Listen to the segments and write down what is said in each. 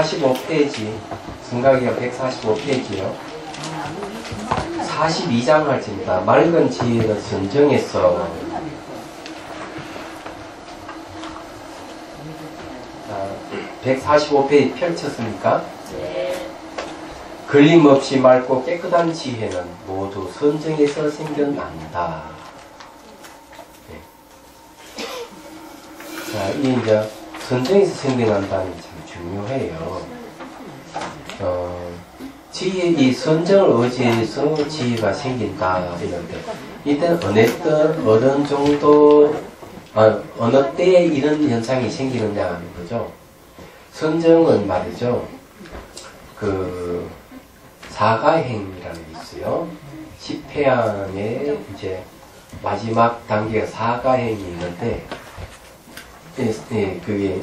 145페이지, 승각이가 145페이지요. 42장 할지입니다. 맑은 지혜는 선정에서. 145페이지 펼쳤습니까? 네. 걸림없이 맑고 깨끗한 지혜는 모두 선정에서 생겨난다. 네. 자, 이 이제 선정에서 생겨난다는 게 참 중요해요. 지혜, 이 선정을 의지해서 지혜가 생긴다 이런데, 이때는 어느 정도, 어느 때에 이런 현상이 생기느냐 하는 거죠. 선정은 말이죠. 사가행이라는 게 있어요. 10회양의 이제 마지막 단계가 사가행이 있는데, 그게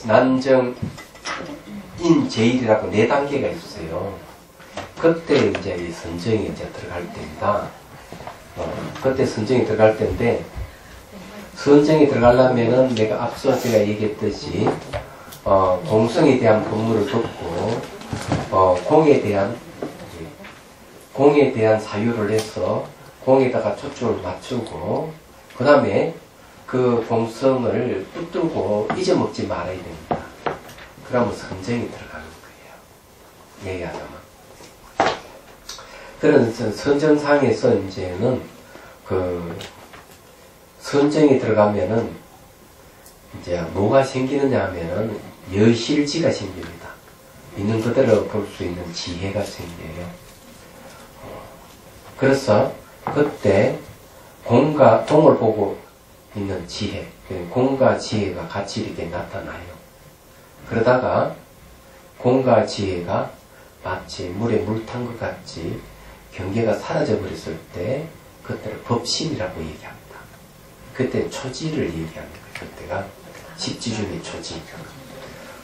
난정, 인제일이라고 4단계가 있어요. 그때 이제 이 선정이 이제 들어갈 때입니다. 그때 선정이 들어갈 때인데, 선정이 들어가려면은 내가 앞서 제가 얘기했듯이, 공성에 대한 법문을 듣고, 공에 대한 사유를 해서 공에다가 초점을 맞추고, 그 다음에 그 공성을 붙들고 잊어먹지 말아야 됩니다. 그러면 선정이 들어가는 거예요. 얘기하자면. 그런 선정상에서 이제는 선정이 들어가면은 이제 뭐가 생기느냐 하면은 여실지가 생깁니다. 있는 그대로 볼 수 있는 지혜가 생겨요. 그래서 그때 공을 보고 있는 지혜, 공과 지혜가 같이 이렇게 나타나요. 그러다가 공과 지혜가 마치 물에 물 탄 것 같이 경계가 사라져 버렸을 때 그때를 법신이라고 얘기합니다. 그때 초지를 얘기하는 거예요. 그때가 십지중의 초지.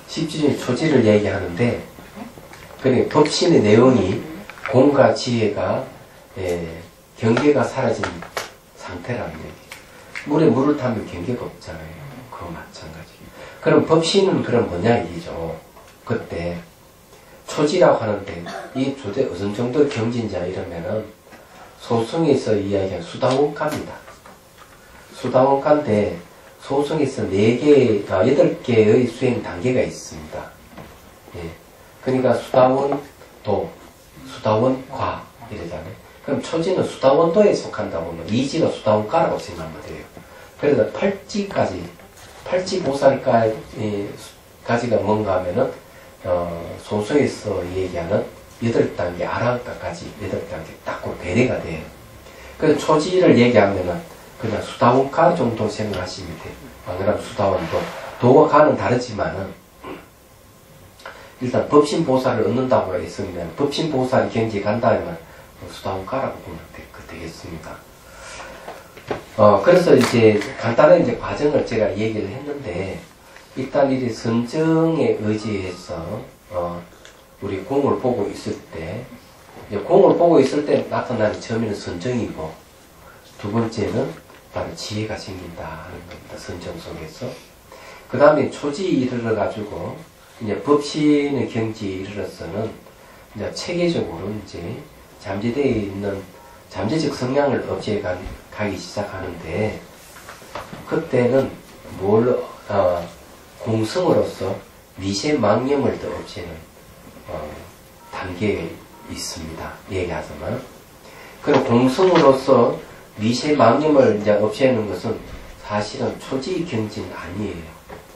십지중의 초지를 얘기하는데, 그러니까 법신의 내용이 공과 지혜가 경계가 사라진 상태라는 얘기예요. 물에 물을 타면 경계가 없잖아요. 그거 마찬가지. 그럼 법신은 그럼 뭐냐 얘기죠. 그때 초지라고 하는데 이 조대 어느 정도 경진자 이러면은 소승에서 이야기한 수다원가입니다. 수다원가인데 소승에서 8개의 수행 단계가 있습니다. 예. 그러니까 수다원도, 수다원과 이러잖아요. 그럼 초지는 수다원도에 속한다고 하면 이지가 수다원가라고 생각하면 돼요. 그래서 팔지보살까지가 뭔가 하면은 소소에서 얘기하는 8단계, 아라한가까지 8단계 딱 그 배례가 돼요. 그래서 초지를 얘기하면은 그냥 수다원가 정도 생각하시면 돼요. 안 그러면 수다원도, 도와 가는 다르지만은, 일단 법신보살을 얻는다고 했으면, 법신보살이 경지에 간다면 수다원가라고 보면 되겠습니다. 그래서 이제 간단한 이제 과정을 제가 얘기를 했는데, 일단 이 선정에 의지해서 우리 공을 보고 있을 때, 공을 보고 있을 때 나타나는 처음에는 선정이고, 두 번째는 바로 지혜가 생긴다 하는 겁니다. 선정 속에서. 그 다음에 초지에 이르러가지고 이제 법신의 경지에 이르러서는 이제 체계적으로 이제 잠재되어 있는 잠재적 성향을 없애 가기 시작하는데, 그때는 공성으로서 미세망념을 더 없애는 단계에 있습니다. 얘기하자면. 그럼 공성으로서 미세망념을 이제 없애는 것은 사실은 초지 경지는 아니에요.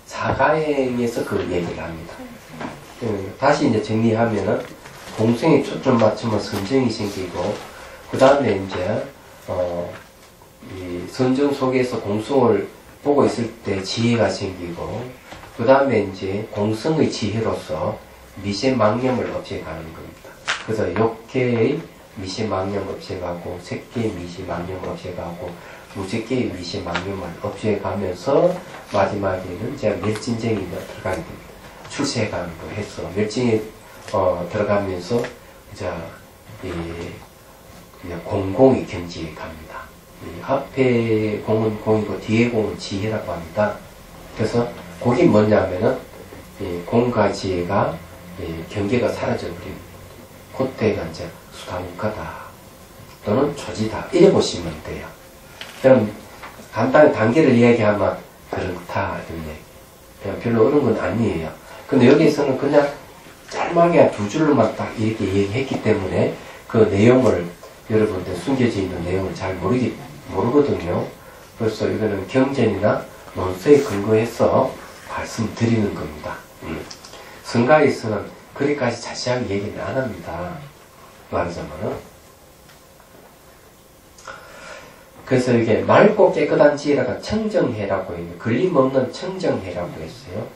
사가행에서 그 얘기를 합니다. 다시 이제 정리하면은 공성에 초점 맞추면 선정이 생기고, 그 다음에 이제 이 선정 속에서 공성을 보고 있을 때 지혜가 생기고, 그 다음에 이제 공성의 지혜로서 미세망념을 없애가는 겁니다. 그래서 6개의 미세망념 없애가고, 3개의 미세망념 없애가고, 6개의 미세망념을 없애가면서 마지막에는 이제 멸진쟁이 들어가게 됩니다. 출세관도 해서 멸진에 들어가면서 이제 공공의 경지에 갑니다. 앞에 공은 공이고 뒤에 공은 지혜라고 합니다. 그래서 그게 뭐냐면은 공과 지혜가 경계가 사라져버리는 그때가 이제 수다무카다 또는 초지다 이래 보시면 돼요. 그럼 간단히 단계를 이야기하면 그렇다 이런 얘기. 그냥 별로 어려운 건 아니에요. 근데 여기에서는 그냥 짤막하게 두 줄로만 딱 이렇게 얘기했기 때문에 그 내용을 여러분들 숨겨져 있는 내용을 잘 모르거든요. 그래서 이거는 경전이나 논서에 근거해서 말씀드리는 겁니다. 성가에서는 그리까지 자세하게 얘기는 안 합니다. 말하자면은. 그래서 이게 맑고 깨끗한 지혜라가 청정해라고 있는 걸림없는 청정해라고 했어요.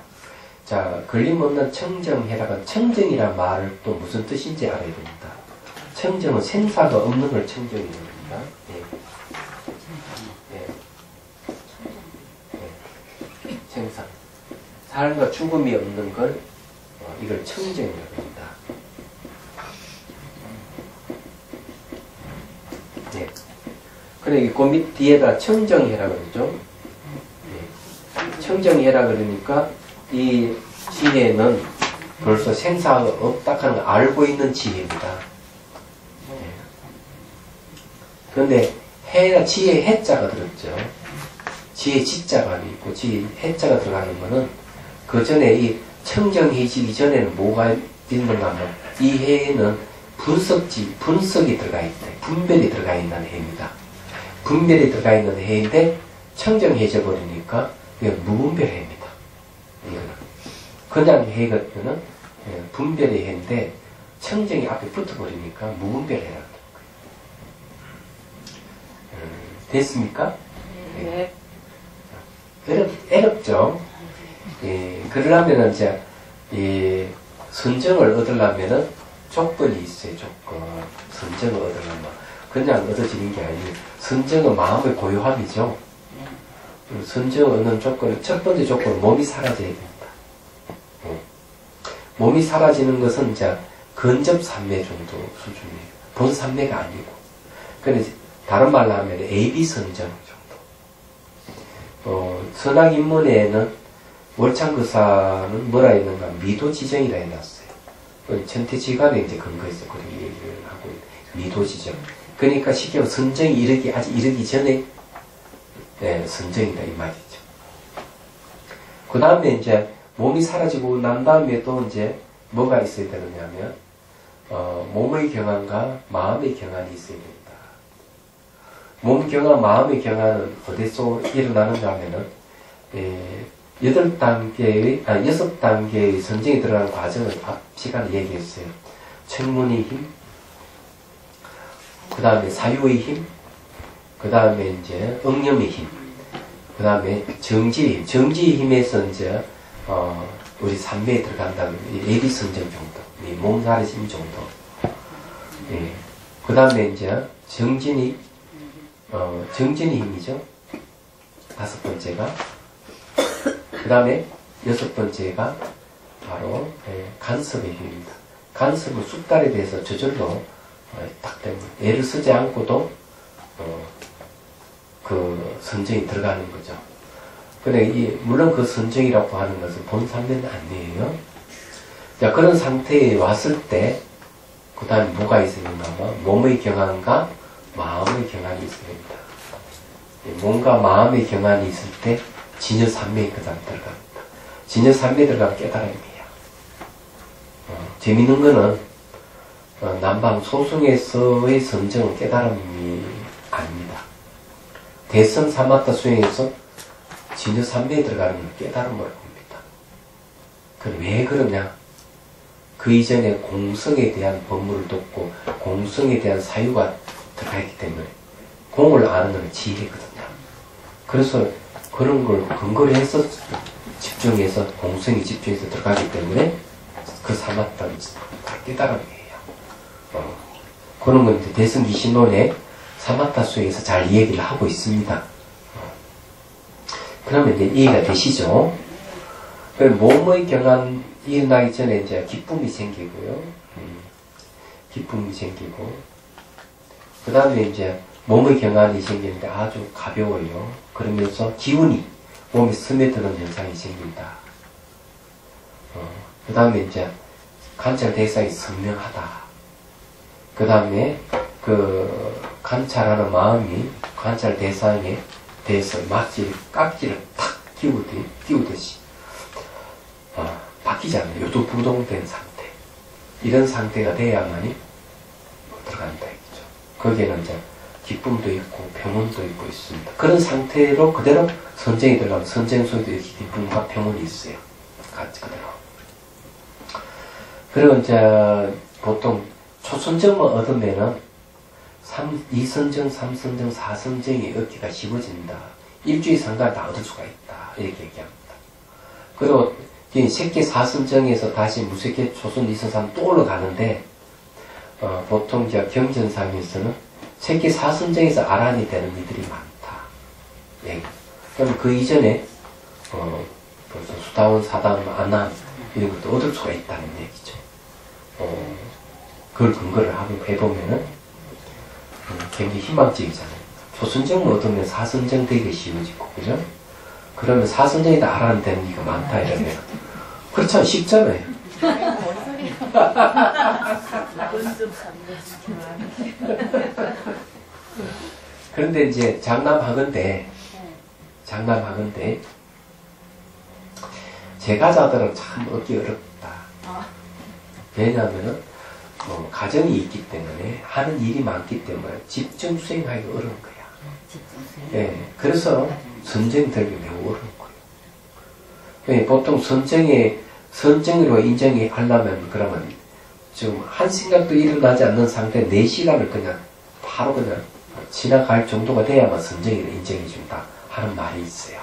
자, 걸림없는 청정해라가 청정이란 말을 또 무슨 뜻인지 알아야 됩니다. 청정은 생사가 없는 걸 청정이라고 합니다. 생사. 삶과 죽음이 없는 걸 이걸 청정이라고 합니다. 네. 그래, 그 밑 뒤에다 청정해라 그러죠. 네. 청정해라 그러니까 이 지혜는 벌써 생사가 없다 하는 걸 알고 있는 지혜입니다. 네. 그런데 해가 지혜 해자가 들었죠. 지혜 지자가 있고 지혜 해자가 들어가는 거는 그 전에 이 청정해지기 전에는 뭐가 있는가 하면 이 해에는 분석이 들어가 있다. 분별이 들어가 있는 해입니다. 분별이 들어가 있는 해인데 청정해져 버리니까 이건 무분별해입니다. 이거는 그냥 해거든요. 분별의 해인데 청정이 앞에 붙어버리니까 무분별해라는 거예요. 됐습니까? 네. 어렵죠? 그러려면은 이제, 선정을 얻으려면은 조건이 있어요, 조건. 선정을 얻으려면. 그냥 얻어지는 게 아니에요. 선정은 마음의 고요함이죠. 선정을 얻는 조건은, 첫 번째 조건은 몸이 사라져야 됩니다. 몸이 사라지는 것은 이제 근접산매 정도 수준이에요. 본산매가 아니고. 근데 다른 말로 하면 AB 선정 정도. 선악인문에는 월창거사는 뭐라 했는가? 미도지정이라 해놨어요. 천태지간에 이제 근거해서 그렇게 얘기를 하고 있는 미도지정. 그러니까 쉽게 말하면 선정이 아직 이르기 전에, 선정이다, 이 말이죠. 그 다음에 이제 몸이 사라지고 난 다음에 또 이제 뭐가 있어야 되느냐면, 몸의 경안과 마음의 경안이 있어야 됩니다. 몸 경안, 마음의 경안은 어디서 일어나는가 하면은, 6단계의 선정이 들어가는 과정을 앞 시간에 얘기했어요. 청문의 힘, 그 다음에 사유의 힘, 그 다음에 이제 응념의 힘, 그 다음에 정지의 힘. 정지의 힘에서 이제, 우리 삼매에 들어간다면, 예비 선정 정도, 몸 사라짐 정도. 그 다음에 이제 정진의 힘이죠. 5번째가. 그 다음에 6번째가 바로 간섭의 힘입니다. 간섭은 숙달에 대해서 저절로 딱 되면 애를 쓰지 않고도 그 선정이 들어가는 거죠. 근데 물론 그 선정이라고 하는 것은 본산매는 아니에요. 자, 그런 상태에 왔을 때 그 다음에 뭐가 있으는가 하면 몸의 경안과 마음의 경안이 있어야 됩니다. 몸과 마음의 경안이 있을 때 진여산매에 그 다음 들어갑니다. 진여산매에 들어가면 깨달음이에요. 재밌는 거는 남방 소승에서의 선정은 깨달음이 아닙니다. 대선 사마타 수행에서 진여산매에 들어가는 건 깨달음을 봅니다. 그럼 왜 그러냐? 그 이전에 공성에 대한 법물을 뒀고 공성에 대한 사유가 들어가 있기 때문에 공을 아는 건 지혜거든요. 그래서 그런 걸 근거를 해서 집중해서 공성이 집중해서 들어가기 때문에 그 사마타는 다 깨달음이에요. 그런 건 이제 대승기신론의 사마타 수에서 잘 이야기를 하고 있습니다. 그러면 이제 이해가 되시죠? 몸의 경안 일어나기 전에 이제 기쁨이 생기고요. 기쁨이 생기고, 그 다음에 이제 몸의 경안이 생기는데 아주 가벼워요. 그러면서 기운이 몸에 스며드는 현상이 생긴다. 그 다음에 이제 관찰 대상이 선명하다. 그 다음에 그 관찰하는 마음이 관찰 대상에 대해서 마치 깍지를 탁 끼우듯이 바뀌지 않는 요두부동된 상태. 이런 상태가 돼야만이 들어간다 했죠. 거기에는 이제 기쁨도 있고 평온도 있고 있습니다. 그런 상태로 그대로 선정이 들어가면 선정 속에도 이렇게 기쁨과 평온이 있어요. 같이 그대로. 그리고 이제 보통 초선정만 얻으면은 2선정, 3선정, 4선정이 얻기가 쉬워진다. 일주일 상관 다 얻을 수가 있다. 이렇게 얘기합니다. 그리고 색계 4선정에서 다시 무색계 초선 2선 3 또 올라가는데 보통 경전상에서는 색계 4선정에서 아란이 되는 이들이 많다. 예. 그럼 그 이전에 벌써 수다원, 사다원, 안남 이런 것도 얻을 수가 있다는 얘기죠. 그걸 근거를 해보면은 굉장히 희망적이잖아요. 초선정을 얻으면 4선정 되기가 쉬워지고, 그죠? 그러면 4선정에다 알아는 되는 게 많다, 이러면. 그렇잖아요. 쉽잖아요. 그런데 이제 장남하건대, 제가자들은 참 얻기 어렵다. 왜냐하면은, 가정이 있기 때문에, 하는 일이 많기 때문에, 집중 수행하기가 어려운 거야. 예, 그래서 선정이 되기 매우 어려운 거예요. 예, 보통 선정으로 인정이 하려면, 그러면, 지금 한 생각도 일어나지 않는 상태에 4시간을 그냥, 바로 그냥, 지나갈 정도가 돼야만 선정으로 인정해 준다. 하는 말이 있어요.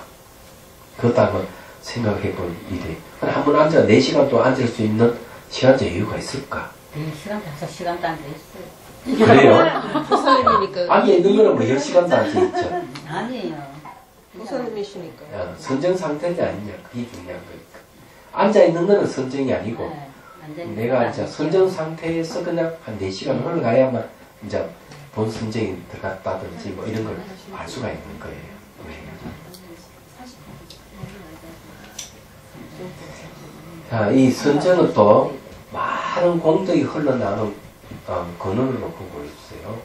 그것도 한번 생각해 볼 일이. 한번 앉아, 4시간 또 앉을 수 있는 시간적 여유가 있을까? 4시간, 5시간도 앉아있어요. 그래요? 부사님이니까. 앉아 있는 거는 뭐 10시간도 앉아 있죠. 아니에요. 부사님이시니까. 선정 상태냐 아니냐, 그게 중요한 거니까. 앉아 있는 거는 선정이 아니고, 내가 이제 선정 상태에서 그냥 한 4시간 흘러가야만 이제 본 선정이 들어갔다든지 뭐 이런 걸 알 수가 있는 거예요. 자, 이 선정은 또 많은 공덕이 흘러나오는 근원으로 보고 있어요.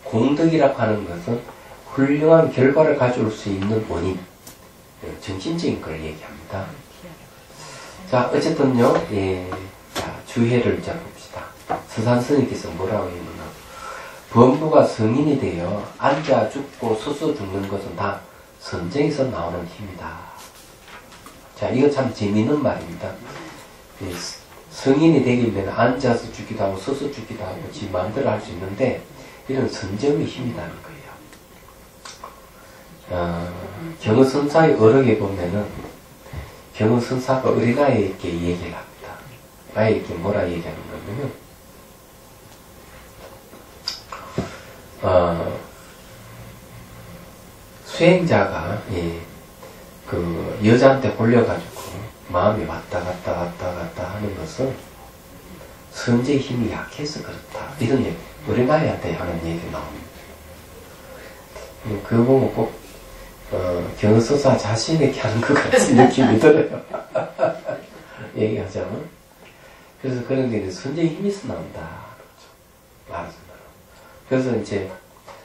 공덕이라고 하는 것은 훌륭한 결과를 가져올 수 있는 원인, 정신적인 걸 얘기합니다. 자, 어쨌든요, 예, 자, 주해를 자 봅시다. 서산스님께서 뭐라고 했느냐. 범부가 성인이 되어 앉아 죽고 서서 죽는 것은 다 선정에서 나오는 힘이다. 자, 이거 참 재미있는 말입니다. 예, 성인이 되기면 앉아서 죽기도 하고 서서 죽기도 하고 지 마음대로 할 수 있는데 이런 선정의 힘이라는 거예요. 경의선사의 어록에 보면은 경의선사가 어린아이에게 얘기를 합니다. 아이에게 뭐라 얘기하는 거냐면 수행자가 그 여자한테 홀려가지고 마음이 왔다 갔다 하는 것은 선제의 힘이 약해서 그렇다. 이런 얘기, 어린아이한테 하는 얘기 나옵니다. 그거 보면 꼭 경서사 자신에게 하는 것 같은 느낌이 들어요. 얘기하자면. 그래서 그런 게 선제의 힘에서 나온다. 그렇죠. 그래서 이제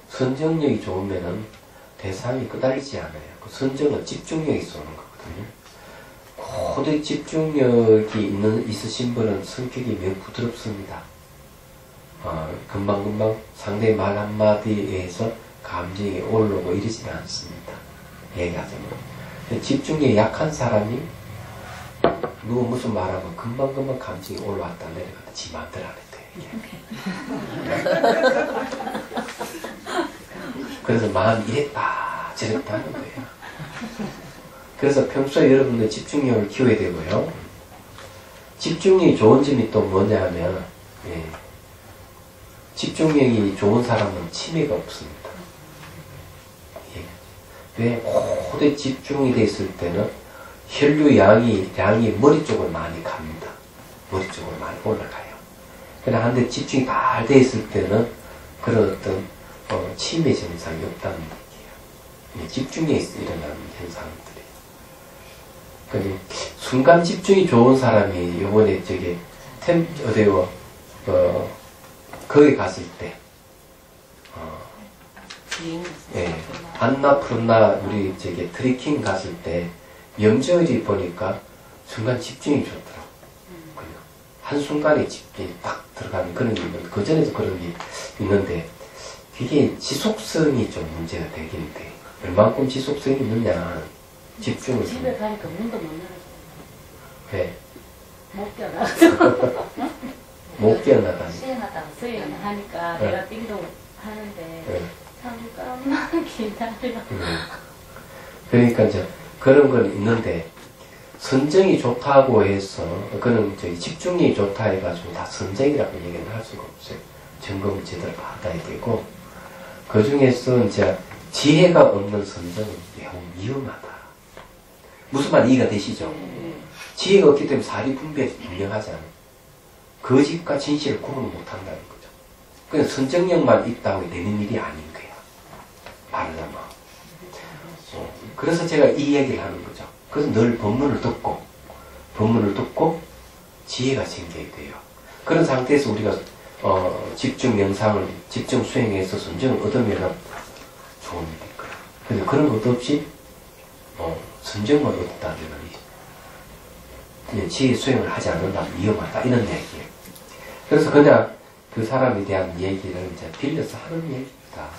선정력이 좋으면은 대상이 끄달리지 않아요. 그 선정은 집중력이 쏘는 거거든요. 고대 집중력이 있으신 분은 성격이 매우 부드럽습니다. 금방금방 상대의 말 한마디에 의해서 감정이 올라오고 이러지는 않습니다. 얘기하자면. 집중력이 약한 사람이 누구 무슨 말하면 금방금방 감정이 올라왔다 내려갔다 지 마음대로 안 해도 그래서 마음이 이랬다 저랬다 하는 거예요. 그래서 평소에 여러분들 집중력을 키워야 되고요. 집중력이 좋은 점이 또 뭐냐 하면 집중력이 좋은 사람은 치매가 없습니다. 왜? 고대 집중이 돼 있을 때는 혈류량이 머리 쪽으로 많이 갑니다. 머리 쪽으로 많이 올라가요. 그러나 한데 집중이 잘 돼 있을 때는 그런 어떤 치매 증상이 없다는 얘기예요. 집중에 일어나는 현상들이. 그러니까 순간 집중이 좋은 사람이 요번에 어디요, 거기 갔을 때, 예, 안나푸르나 우리 저기 트레킹 갔을 때 명절이 보니까 순간 집중이 좋더라고. 그냥 한순간에 집중이 딱 들어가는 그런 게 있는데, 그 전에도 그런 게 있는데, 그게 지속성이 좀 문제가 되긴 돼. 얼만큼 지속성이 있느냐, 집중을. 집에 가니까 문도 못 열어. 왜? 못 깨어나서. 못 깨어나다니. 수행하다가 수행을 하니까 내가 뛰기도 하는데 잠깐만 기다려. 그러니까 이제 그런 건 있는데, 선정이 좋다고 해서, 그는 저기 집중력이 좋다 해가지고 다 선정이라고 얘기는 할 수가 없어요. 점검을 제대로 받아야 되고, 그 중에서 이제 지혜가 없는 선정은 매우 위험하다. 무슨 말 이해가 되시죠? 지혜가 없기 때문에 사리 분별이 분명하잖아요. 거짓과 진실을 구분을 못한다는 거죠. 그냥 선정력만 있다고 되는 일이 아닌 거야. 말하자면. 그래서 제가 이 얘기를 하는 거죠. 그래서 늘 법문을 듣고 지혜가 생겨야 돼요. 그런 상태에서 우리가 집중 명상을, 집중 수행해서 선정을 얻으면 좋은 일일 거예요. 근데 그런 것도 없이 선정을 얻었다면 지혜 수행을 하지 않는다면 위험하다, 이런 얘기예요. 그래서 그냥 그 사람에 대한 얘기를 이제 빌려서 하는 얘기입니다.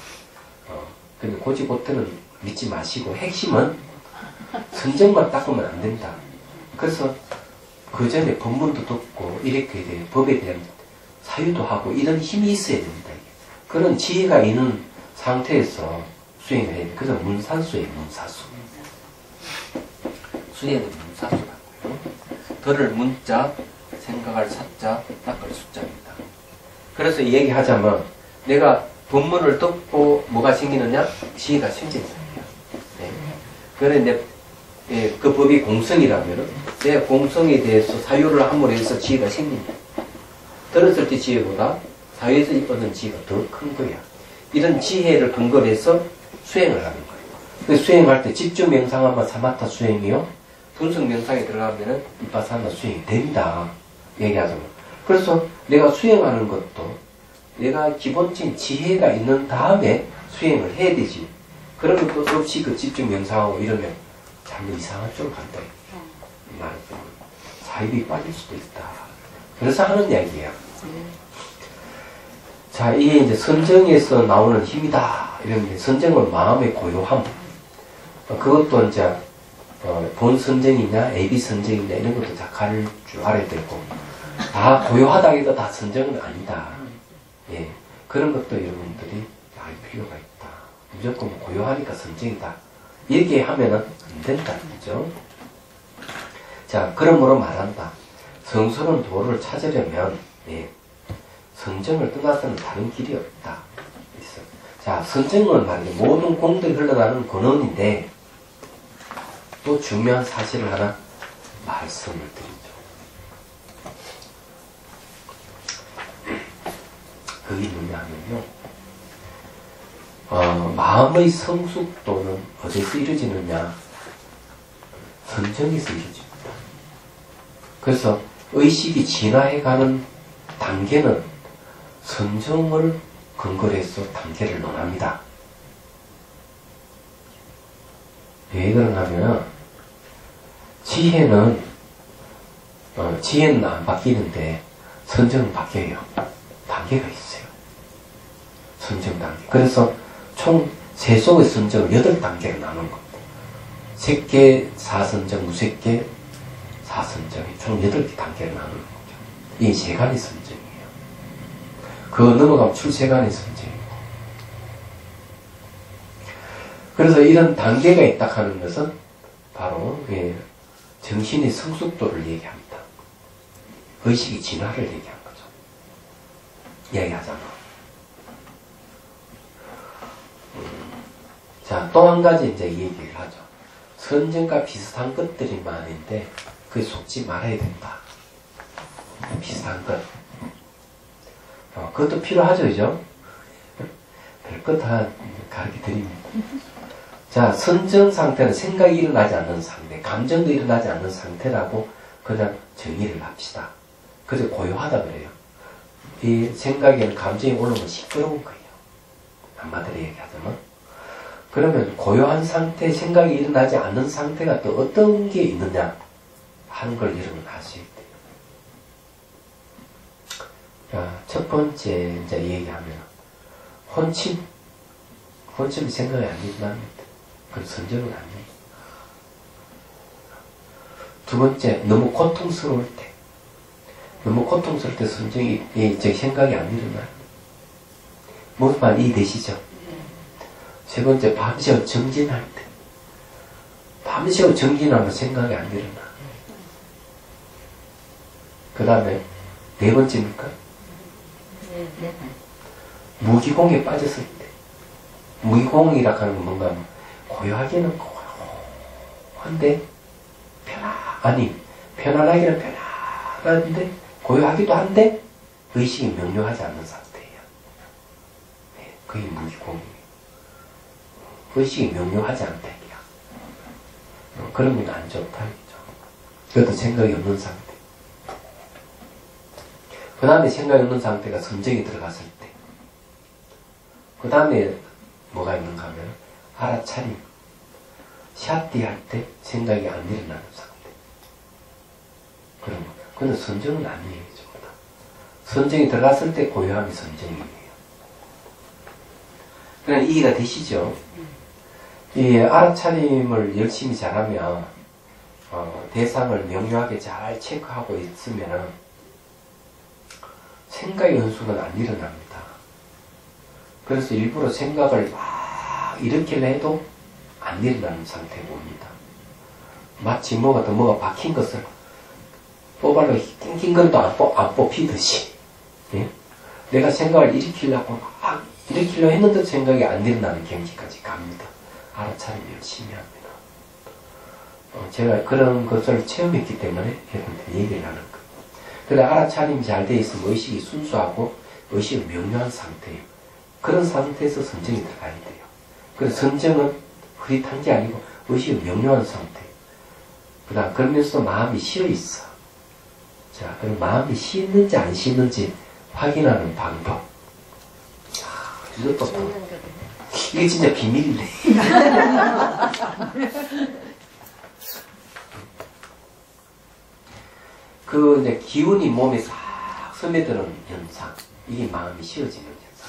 근데 고지고대는 믿지 마시고, 핵심은 선정만 닦으면 안 된다. 그래서 그 전에 법문도 듣고, 이렇게 돼 법에 대한 사유도 하고, 이런 힘이 있어야 됩니다. 그런 지혜가 있는 상태에서 수행을 해야 돼요. 그래서 문산수예요, 문사수. 수행은 문사수라고요. 들을 문자, 생각할 사자, 닦을 숫자입니다. 그래서 얘기하자면, 내가 법문을 듣고 뭐가 생기느냐? 지혜가 생기는 거예요. 네. 그런데 그 법이 공성이라면, 내 공성에 대해서 사유를 함으로 해서 지혜가 생깁니다. 들었을 때 지혜보다 사유에서 얻은 지혜가 더 큰 거야. 이런 지혜를 근거로 해서 수행을 하는 거예요. 그래서 수행할 때 집중 명상하면 사마타 수행이요, 분석 명상에 들어가면은 비파사나 수행이 됩니다. 얘기하자면. 그래서 내가 수행하는 것도 내가 기본적인 지혜가 있는 다음에 수행을 해야 되지. 그런 것도 없이 그 집중 명상하고 이러면 잘못 이상한 쪽으로 간다. 말하자면 사입이 빠질 수도 있다. 그래서 하는 이야기예요. 자, 이게 이제 선정에서 나오는 힘이다. 이런 게, 선정은 마음의 고요함. 그것도 이제 본 선정이냐, 애비 선정이냐, 이런 것도 다 가릴 줄 알아야 되고, 다 고요하다 해도 다 선정은 아니다. 예. 그런 것도 여러분들이 알 필요가 있다. 무조건 고요하니까 선정이다. 이렇게 하면은 안 된다. 그죠? 자, 그러므로 말한다. 성스러운 도를 찾으려면, 예, 선정을 떠나서는 다른 길이 없다. 있어. 자, 선정은 말이죠. 모든 공덕이 흘러가는 근원인데, 또 중요한 사실을 하나 말씀을 드리죠. 그게 뭐냐면요, 마음의 성숙도는 어디서 이루어지느냐? 선정에서 이루어집니다. 그래서 의식이 진화해가는 단계는 선정을 근거로 해서 단계를 논합니다. 왜 그러냐면, 지혜는 안 바뀌는데 선정은 바뀌어요. 단계가 있어요. 선정 단계. 그래서 총 세속의 선정을 8단계로 나눈 겁니다. 색계 4선정, 무색계 4선정이 총 8개 단계로 나누는 거죠. 이게 세간의 선정이에요. 그거 넘어가면 출세간의 선정이고. 그래서 이런 단계가 있다 하는 것은 바로 정신의 성숙도를 얘기합니다. 의식의 진화를 얘기한 거죠. 이야기하잖아. 자, 또 한 가지 이제 얘기를 하죠. 선정과 비슷한 것들이 많은데 그게 속지 말아야 된다. 비슷한 것. 그것도 필요하죠, 그죠? 별것 다 가르쳐 드립니다. 자, 선정 상태는 생각이 일어나지 않는 상태, 감정도 일어나지 않는 상태라고 그냥 정의를 합시다. 그래서 고요하다 그래요. 이 생각에는 감정이 올라오면 시끄러운 거예요. 한마디로 얘기하자면. 그러면 고요한 상태, 생각이 일어나지 않는 상태가 또 어떤 게 있느냐 하는 걸 여러분 아셔야 돼요. 자, 첫 번째 이제 얘기하면 혼침이 생각이 안 일어납니다. 그건 선정은 아니에요. 두 번째, 너무 고통스러울 때. 너무 고통스러울 때 선정이, 생각이 안 일어나요. 무슨 말 이해되시죠? 세 번째, 밤새워 정진할 때. 밤새워 정진하면 생각이 안 일어나. 그 다음에, 네 번째입니까? 무기공에 빠졌을 때. 무기공이라 하는 건 뭔가, 고요하기는 고요한데, 편안하기는 편안한데, 고요하기도 한데, 의식이 명료하지 않는 상태예요. 네, 그게 무기공이에요. 의식이 명료하지 않다. 그런 건 안 좋다. 그것도 생각이 없는 상태. 그 다음에 생각이 없는 상태가 선정이 들어갔을 때. 그 다음에 뭐가 있는가 하면, 알아차림. 샷디 할 때 생각이 안 일어나는 상태. 그런 거. 그건 선정은 아니에요. 전부 다. 선정이 들어갔을 때 고요함이 선정이에요. 그냥 이해가 되시죠? 이 알아차림을 열심히 잘하면 대상을 명료하게 잘 체크하고 있으면 생각의 연수는 안 일어납니다. 그래서 일부러 생각을 막 일으키려 해도 안 일어나는 상태에 옵니다. 마치 뭐가 박힌 것을 뽑아서 낑낑거려도 안 뽑히듯이, 예? 내가 생각을 일으키려고 했는데 생각이 안 일어나는 경지까지 갑니다. 알아차림 열심히 합니다. 제가 그런 것을 체험했기 때문에 여러분들 얘기를 하는 거예요. 그래, 알아차림이 잘 돼 있으면 의식이 순수하고 의식이 명료한 상태예요. 그런 상태에서 선정이 들어가야 돼요. 그래서 선정은 흐릿한 게 아니고 의식이 명료한 상태. 그 다음, 그러면서 마음이 쉬어 있어. 자, 그럼 마음이 쉬는지 안 쉬는지 확인하는 방법. 이것도 이게 진짜 비밀이네. 그 이제 기운이 몸에 싹 스며드는 현상. 이게 마음이 쉬어지는 현상.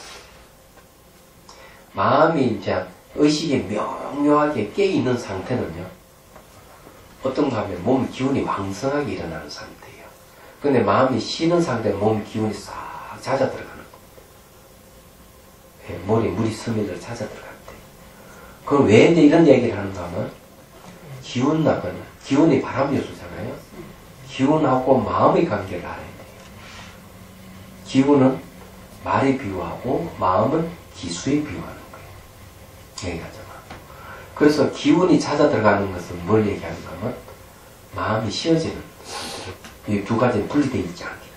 마음이 이제 의식이 명료하게 깨있는 상태는요, 어떤가 하면 몸 기운이 왕성하게 일어나는 상태예요. 근데 마음이 쉬는 상태는 몸 기운이 싹 잦아 들어가는 겁니다. 예, 머리에 물이 스며들어 잦아 들어갈 때. 그럼 왜 이제 이런 얘기를 하는가 하면, 기운이 바람 요소잖아요. 기운하고 마음의 관계를 알아야 돼요. 기운은 말에 비유하고 마음은 기수에 비유하는 거예요. 얘기하잖아. 그래서 기운이 찾아 들어가는 것은 뭘 얘기하는가 하면 마음이 쉬어지는 상태로 이 두 가지는 분리되어 있지 않기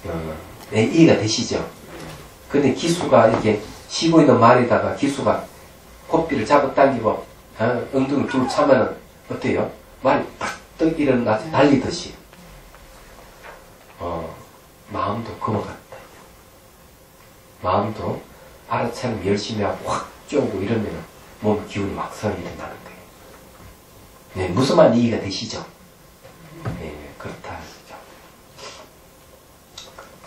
때문에. 네, 이해가 되시죠? 근데 기수가 이렇게 쉬고 있는 말에다가 기수가 코피를 잡아당기고 엉덩이를 둘 차면은 어때요? 말이 팍떡 일어나서 달리듯이. 마음도 그와 같다. 마음도 알아차림 열심히 하고 확 쪼고 이러면 몸 기운이 막상 일어나는 거예요. 네, 무슨 말 이해가 되시죠? 네, 그렇다.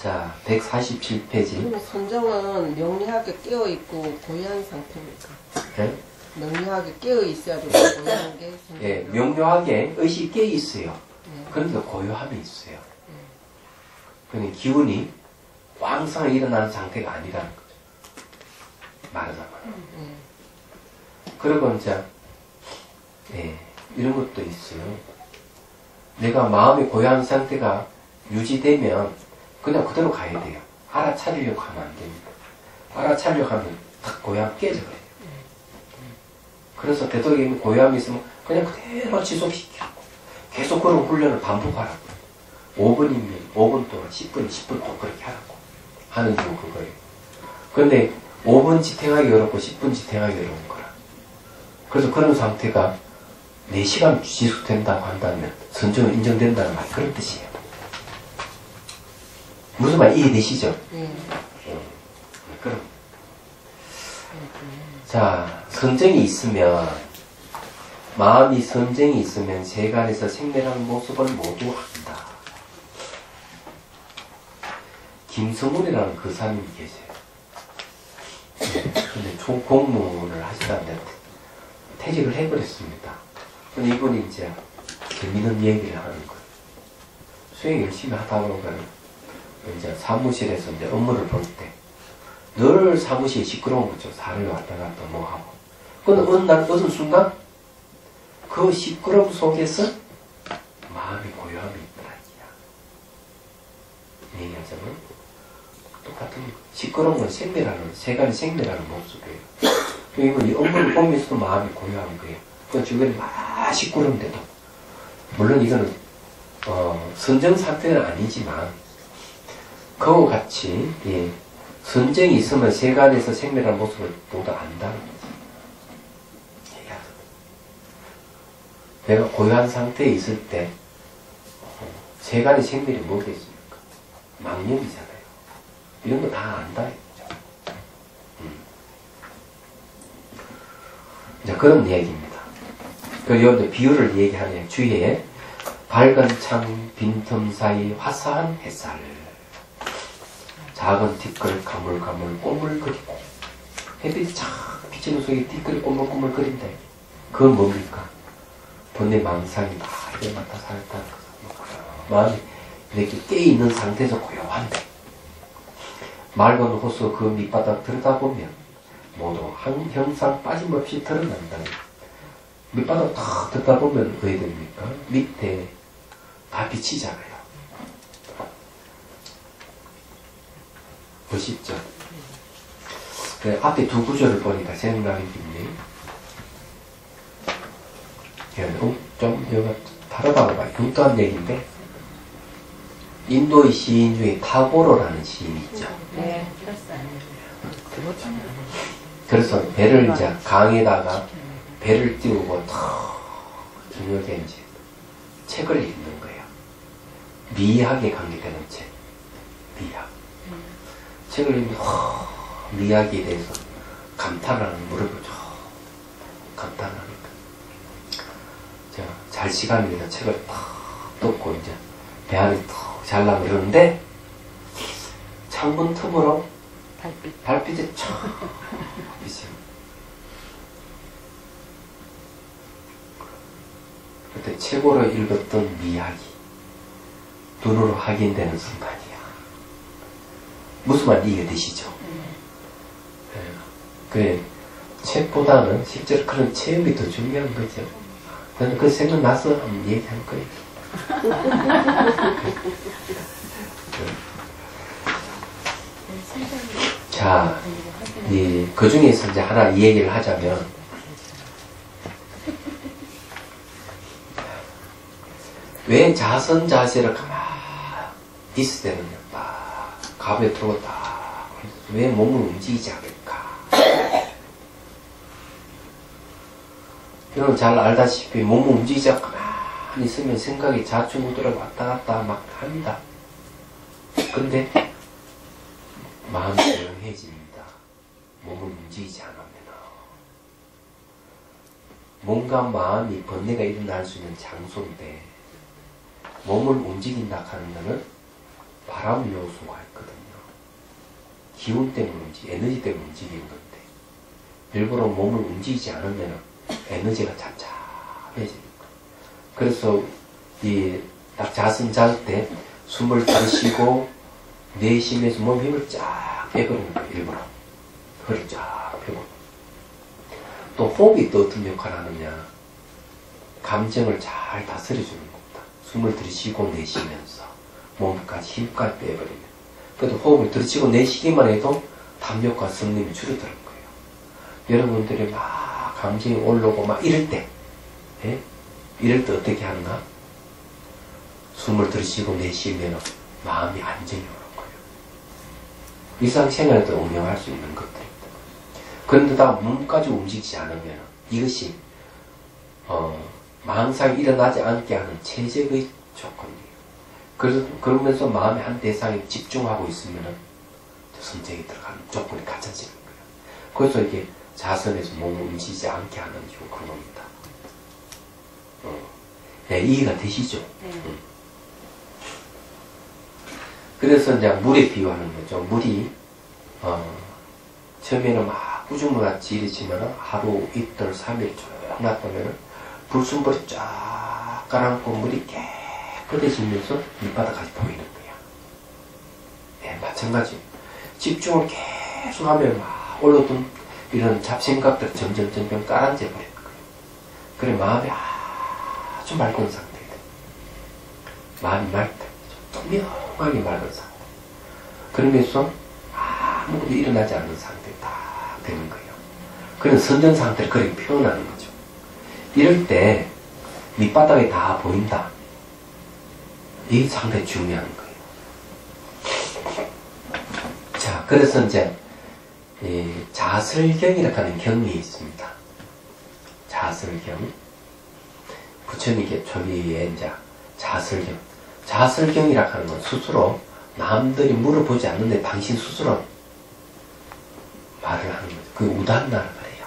자, 147페이지. 선정은 명료하게 깨어있고 고요한 상태입니까? 네? 명료하게 깨어있어야 되고 고요한 게 선정. 예, 명료하게 의식이 깨어있어요. 그런데 고요함이 있어요. 그러니 기운이 왕성하게 일어나는 상태가 아니라는 거죠. 말하자면. 그리고 이제, 이런 것도 있어요. 내가 마음이 고요한 상태가 유지되면 그냥 그대로 가야 돼요. 알아차리려고 하면 안 됩니다. 알아차리려고 하면 딱 고요함 깨져버려요. 그래서 되도록이면 고요함이 있으면 그냥 그대로 지속시키라고. 계속 그런 훈련을 반복하라고. 5분이면 5분 동안, 10분, 10분 동안 그렇게 하라고. 하는 이유 그거예요. 그런데 5분 지탱하기 어렵고 10분 지탱하기 어려운 거라. 그래서 그런 상태가 4시간 지속된다고 한다면 선정은 인정된다는 말 그런 뜻이에요. 무슨 말 이해되시죠? 그럼 자, 선정이 있으면 마음이 선정이 있으면 세간에서 생멸하는 모습을 모두 한다. 김성훈이라는 그 사람이 계세요. 근데 공무원을 하시다면 퇴직을 해버렸습니다. 근데 이분이 이제 재밌는 얘기를 하는 거예요. 수행 열심히 하다 보면 이제 사무실에서 이제 업무를 볼 때 늘 사무실이 시끄러운 거죠. 사람이 왔다 갔다 뭐 하고. 근데 어느 순간 그 시끄러움 속에서 마음이 고요함이 있더라. 얘기하자면 똑같은 시끄러운 건 생멸하는, 세간이 생멸하는 모습이에요. 이건 이 업무를 보면서도 마음이 고요한 거예요. 그 주변이 막 시끄러운데도. 물론 이거는, 선정 상태는 아니지만, 그와 같이, 예, 선정이 있으면 세간에서 생멸하는 모습을 모두 안다는 거지. 내가 고요한 상태에 있을 때, 세간의 생멸이 뭐겠습니까? 망념이잖아요. 이런 거 다 안다. 자, 그런 얘기입니다. 그리고 여기 비유를 얘기하는 주위에 밝은 창 빈틈 사이 화사한 햇살, 작은 티끌 가물가물 꼬물거리고, 햇빛이 착 비치는 속에 티끌이 꼬물꼬물거린다. 그건 뭡니까? 본래 망상이 막 이렇게 맡아 살다. 마음이 이렇게 깨있는 상태에서 고요한데, 맑은 호수 그 밑바닥 들여다보면 모두 한 형상 빠짐없이 드러난다. 밑바닥 탁 들여다보면 어떻게 됩니까? 밑에 다 비치잖아요. 보시죠. 그 앞에 두 구조를 보니까 생각이 드네. 좀 여기가 다르다고 봐요. 뚱뚱한 얘기인데, 인도의 시인 중에 타고로라는 시인이 있죠. 네, 들었어요. 그래서 배를 이제 강에다가 배를 띄우고 저녁에 이제 책을 읽는 거예요. 미학에 관계되는 책. 미학. 책을 읽으면 미학에 대해서 감탄하는 무릎을 감탄하니까. 잘 시간입니다. 책을 탁 덮고 이제 배 안에 탁 잘라 그러는데 창문 틈으로 달빛이 촥 비치고 그때 최고로 읽었던 미학이 눈으로 확인되는 순간이야. 무슨 말 이해되시죠? 그래, 책보다는 실제로 그런 체험이 더 중요한 거죠. 저는 그 생각나서 한번 얘기할 거예요. 자, 그 중에서 이제 하나 이 얘기를 하자면, 왜 자선자세를 가만히 있을 때는 딱 가부에 들고 딱, 왜 몸을 움직이지 않을까? 여러분 잘 알다시피 몸을 움직이지 않고 가만히 있으면 생각이 좌충우돌 왔다 갔다 막 합니다. 근데 마음이 조용해집니다. 몸을 움직이지 않으면. 몸과 마음이 번뇌가 일어날 수 있는 장소인데 몸을 움직인다 하는 것은 바람 요소가 있거든요. 기운 때문에 에너지 때문에 움직이는 건데 일부러 몸을 움직이지 않으면 에너지가 잠잠해집니다. 그래서 딱 자선 잘 때 숨을 들이쉬고 내쉬면서 몸 힘을 쫙 빼버리는 거예요. 일부러 허리 쫙 펴고. 또 호흡이 또 어떤 역할을 하느냐, 감정을 잘 다스려주는 겁니다. 숨을 들이쉬고 내쉬면서 몸까지 힘까지 빼버리면. 그래도 호흡을 들이쉬고 내쉬기만 해도 담력과 성림이 줄어드는 거예요. 여러분들이 막 감정이 올라오고 막 이럴 때, 예? 이럴 때 어떻게 하는가? 숨을 들이쉬고 내쉬면 마음이 안정이 오는 거예요. 일상생활에도 응용할 수 있는 것들입니다. 그런데 다 몸까지 움직이지 않으면 이것이 망상이 일어나지 않게 하는 최적의 조건이에요. 그러면서 마음의 한 대상에 집중하고 있으면은 선정이 들어가는 조건이 갖춰지는 거예요. 그래서 이게 자선에서 몸을 움직이지 않게 하는 이유 그런 겁니다. 네, 이해가 되시죠? 네. 그래서 이제 물에 비유하는 거죠. 물이 처음에는 막 꾸준무같이 이르지만 하루, 이틀, 3일 쭉 놨다면 불순물이 쫙 가라앉고 물이 깨끗해지면서 밑바닥까지 보이는 거야. 네, 마찬가지. 집중을 계속 하면 막 올라둔 이런 잡생각들 점점 가라앉아 버릴 거예요. 그래 마음이 아주 맑은 상태가 돼. 마음이 맑다. 투명하게 맑은 상태. 그러면서 아무것도 일어나지 않는 상태 딱 되는 거예요. 그런 선정 상태를 그렇게 표현하는 거죠. 이럴 때 밑바닥이 다 보인다. 이 상당히 중요한 거예요. 자, 그래서 이제 자설경이라고 하는 경이 있습니다. 자설경. 부처님께 초기에 이제 자설경. 자설경이라고 하는 건 스스로 남들이 물어보지 않는데 당신 스스로 말을 하는 거죠. 그게 우단나를 말해요.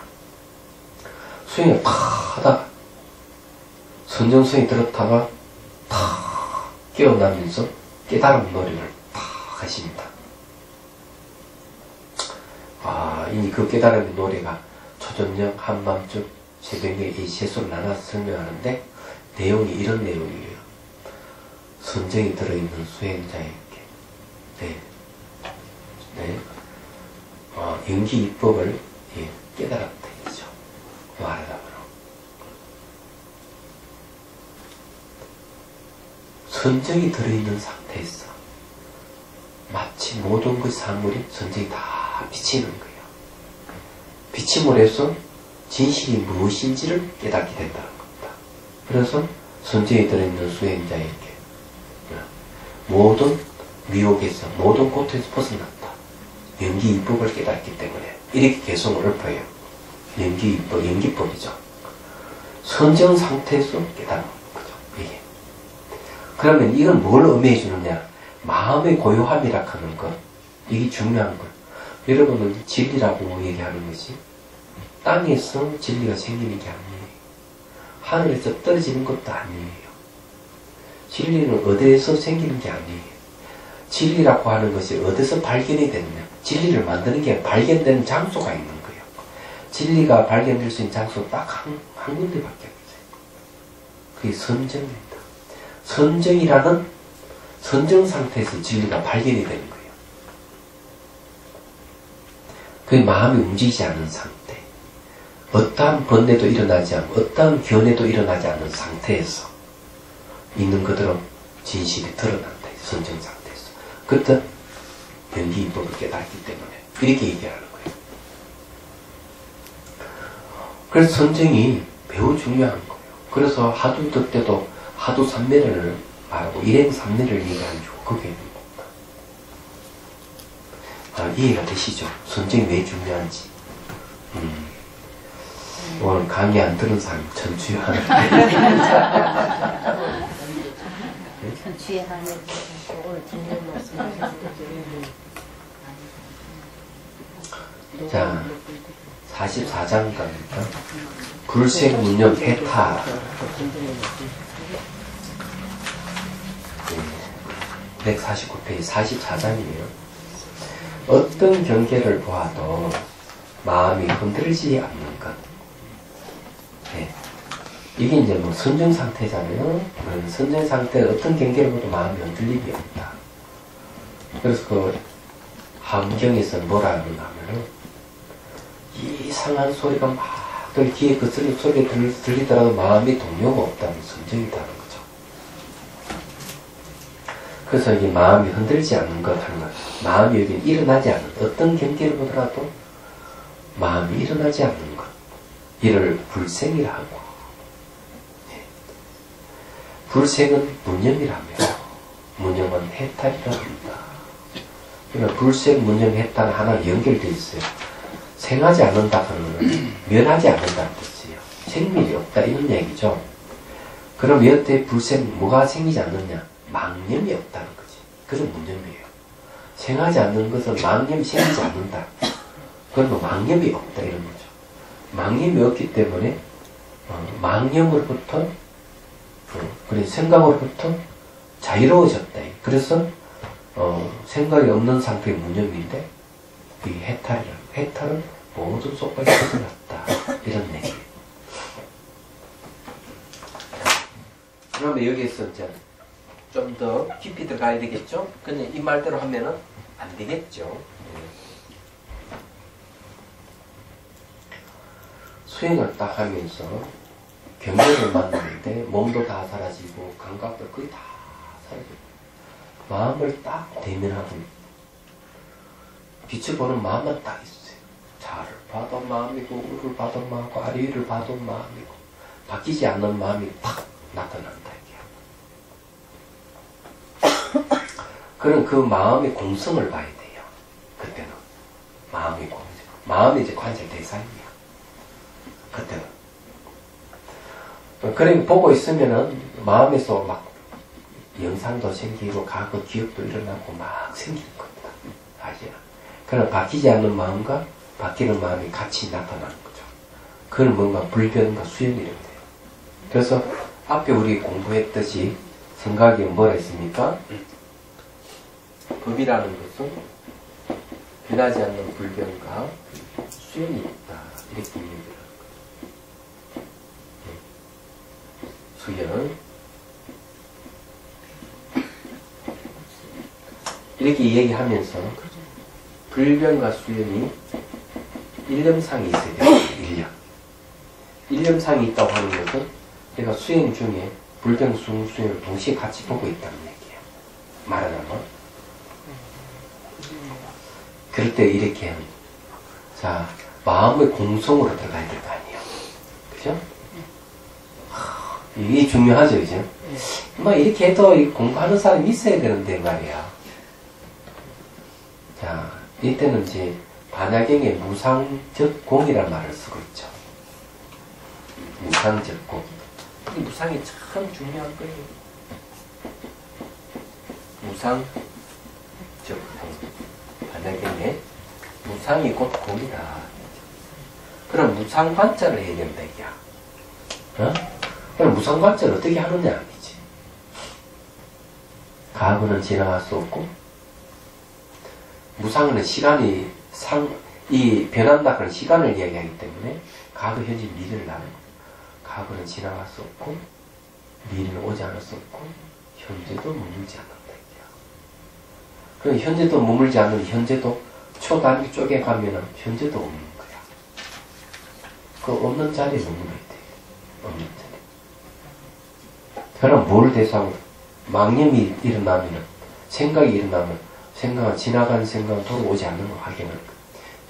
수행을 탁 하다가 선정수행이 들었다가 탁 깨어나면서 깨달음 노래를 탁 하십니다. 이미 그 깨달음의 노래가 초저녁, 한밤중, 새벽에 이 세수를 나눠서 설명하는데 내용이 이런 내용이에요. 선정이 들어있는 수행자에게 연기 입법을 깨달았다 이죠. 말하자면 선정이 들어있는 상태에서 마치 모든 그 사물이 선정이 다 비치는 거예요. 비침을 해서 진실이 무엇인지를 깨닫게 된다는 겁니다. 그래서 선정이 들어있는 수행자에게 모든 미혹에서 모든 고통에서 벗어났다. 연기 입법을 깨닫기 때문에 이렇게 개성을 읊어요. 연기 입법, 연기법이죠. 선정 상태에서 깨닫는 거죠. 이게. 그러면 이건 뭘 의미해 주느냐? 마음의 고요함이라 하는 것. 이게 중요한 것. 여러분은 진리라고 얘기하는 것이 땅에서 진리가 생기는 게 아니에요. 하늘에서 떨어지는 것도 아니에요. 진리는 어디에서 생기는 게 아니에요. 진리라고 하는 것이 어디서 발견이 되느냐. 진리를 만드는 게 발견되는 장소가 있는 거예요. 진리가 발견될 수 있는 장소 딱 한 군데밖에 없어요. 그게 선정입니다. 선정이라는 선정 상태에서 진리가 발견이 되는 거예요. 그게 마음이 움직이지 않는 상태. 어떠한 번뇌도 일어나지 않고 어떠한 견해도 일어나지 않는 상태에서 있는 그대로 진실이 드러난다. 선정 상태에서. 그때 연기 입법을 깨닫기 때문에 이렇게 얘기하는 거예요. 그래서 선정이 매우 중요한 거예요. 그래서 하두득 때도 하두 삼매를 말하고 일행 삼매를 얘기하는 중 그게 됩니다. 이해가 되시죠? 선정이 왜 중요한지. 오늘 강의 안 들은 사람 전주에 하는 전주에 하는 오늘 듣는 말씀. 자, 44장 갑니다. 불생문념 해타. 149페이지 44장이에요. 어떤 경계를 보아도 마음이 흔들리지 않는 것. 이게 이제 뭐 선정 상태잖아요. 선정 상태 어떤 경계를 보도 마음이 흔들림이 없다. 그래서 그 함경에서 뭐라 하는가 하면은 이상한 소리가 막 귀에 그 소리가 들리더라도 마음이 동요가 없다는 선정이라는 거죠. 그래서 이 마음이 흔들지 않는 것 하는 것. 마음이 여기 일어나지 않는 어떤 경계를 보더라도 마음이 일어나지 않는 것. 이를 불생이라 하고. 불생은 문념이라며. 문념은 해탈이라 합니다. 그러니까 불생, 문념, 해탈은 하나 연결되어 있어요. 생하지 않는다 하는 것은 면하지 않는다는 뜻이에요. 생밀이 없다 이런 얘기죠. 그럼 여태 불생 뭐가 생기지 않느냐? 망념이 없다는 거지. 그건 무념이에요. 생하지 않는 것은 망념이 생기지 않는다. 그건 망념이 없다 이런 거죠. 망념이 없기 때문에 망념으로부터 그래 생각으로부터 자유로워졌다. 그래서 생각이 없는 상태의 무념인데 이 해탈은 모든 속박이 벗어났다 이런 얘기예요. 그러면 여기에서 이제 좀 더 깊이 들어가야 되겠죠? 근데 이 말대로 하면은 안 되겠죠. 수행을 딱 하면서 경계를 만나는데 몸도 다 사라지고 감각도 거의 다 사라지고 마음을 딱 대면하고 빛을 보는 마음만 딱 있어요. 자를 봐도 마음이고 우를 봐도 마음이고 아래위를 봐도 마음이고 바뀌지 않는 마음이 딱 나타난다. 그럼 그 마음의 공성을 봐야 돼요. 그때는 마음이 공성. 마음이 이제 관찰 대상이야. 그때는. 그래 보고 있으면은 마음에서 막 영상도 생기고 과거 기억도 일어나고 막 생기는 겁니다. 아시죠? 그럼 바뀌지 않는 마음과 바뀌는 마음이 같이 나타나는 거죠. 그건 뭔가 불변과 수연이라고 돼요. 그래서 앞에 우리 공부했듯이 생각이 뭐라 했습니까? 법이라는 것은 변하지 않는 불변과 수연이 있다. 이렇게 얘기를 하는 거예요. 수연. 이렇게 얘기하면서 불변과 수연이 일념상이 있어야 돼요. 일념상이 있다고 하는 것은 내가 수행 중에 불변, 수연을 동시에 같이 보고 있다는 얘기예요. 말하자면 그럴 때 이렇게 하는 자 마음의 공성으로 들어가야 될 거 아니에요. 그죠? 이게 중요하죠. 그죠? 뭐 이렇게 해도 공부하는 사람이 있어야 되는데 말이야. 자 이때는 이제 반야경에 무상적공이라는 말을 쓰고 있죠. 무상적공. 이 무상이 참 중요한 거예요. 무상적공. 반야경에 무상이 곧 공이다. 그럼 무상관찰을 해야 된다 이야. 그럼 무상관찰을 어떻게 하느냐 아니지. 과거는 지나갈 수 없고 무상은 시간이 이 변한다 그런 시간을 이야기하기 때문에 과거, 현재, 미래를 나누는 거예요. 과거는 지나갈 수 없고 미래는 오지 않을 수 없고 현재도 머물지 않는다. 그럼 현재도 머물지 않는 현재도 초단위 쪽에 가면은 현재도 없는 거야. 그 없는 자리에 머물러야 돼. 없는 자리. 그럼 뭘 대상으로? 망념이 일어나면은 생각이 일어나면 생각은 지나가는 생각은 돌아오지 않는 거 확인하는 거.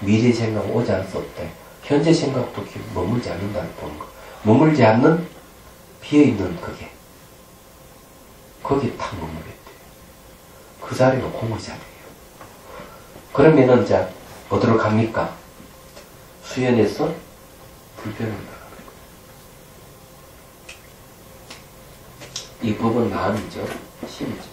미래 생각은 오지 않을 수 없다. 현재 생각도 머물지 않는다는 보는 거. 머물지 않는 비어있는 그게. 거기 탁 머물게 돼. 그 자리가 공의 자리예요. 그러면은 이제 어디로 갑니까? 수연에서 불변으로 나가는 거예요. 이 법은 마음이죠. 심이죠.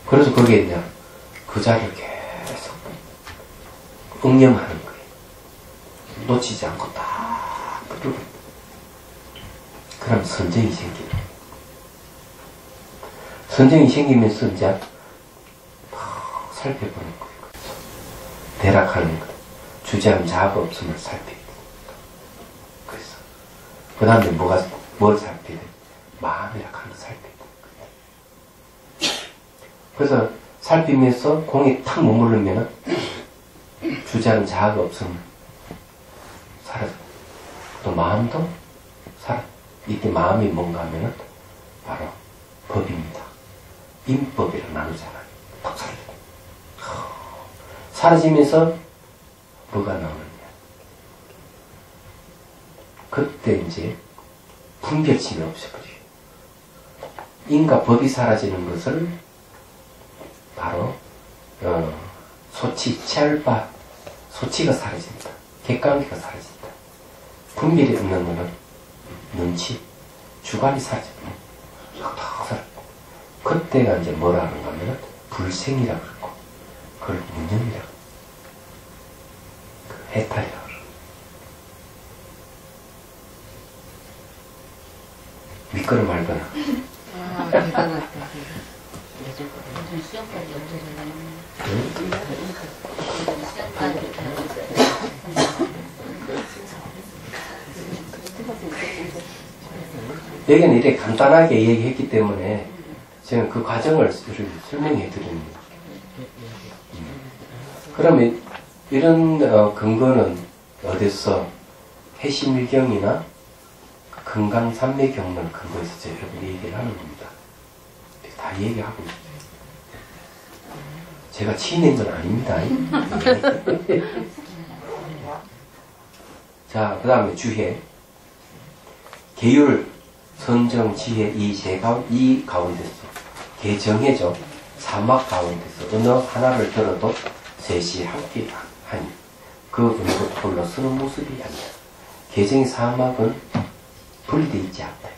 그래서 거기에 이제 그 자리를 계속 응념하는 거예요. 놓치지 않고 딱 끌고. 그럼 선정이 생기는 거예요. 선정이 생기면서 이제 살펴보는 거예요. 대락하는 거. 주제하는 자아가 없음을 살펴야 됩니다. 그래서 그 다음에 뭘 살펴야 돼? 마음이라고 하는 걸 살펴야 돼. 그래서 살피면서 공이 탁 머무르면 주제하는 자아가 없으면 사라져. 또 마음도 사라져. 이때 마음이 뭔가 하면은 바로 법입니다. 인법이라고 나누잖아요. 탁 사라져. 사라지면서 뭐가 나오느냐. 그때 이제 분별심이 없어버려요. 인과 법이 사라지는 것을 바로 소치, 치알바, 소치가 사라진다. 객관계가 사라진다. 분별이 없는 거는 눈치, 주관이 사라져. 탁탁 사라져. 그때가 이제 뭐라 하는가 하면 불생이라고 그러고, 그걸 무념이라고, 해탈이라고 그러고. 믿거나 말거나. 아, 대단하다. 요즘 시험까지 없어졌네. 여기는 이렇게 간단하게 얘기했기 때문에 저는 그 과정을 설명해 드립니다. 그러면 이런 근거는 어디서 해심일경이나 금강산매경론 근거에서 제가 여러분이 얘기를 하는 겁니다. 다 얘기하고 있어요. 제가 치낸 건 아닙니다. 자, 그 다음에 주해. 계율, 선정, 지혜, 이 가운데서 개정해져 사막 가운데서 어느 하나를 들어도 셋이 함께 하니 그 음으로 불러서는 모습이 아니라 개정의 사막은 분리되어 있지 않다.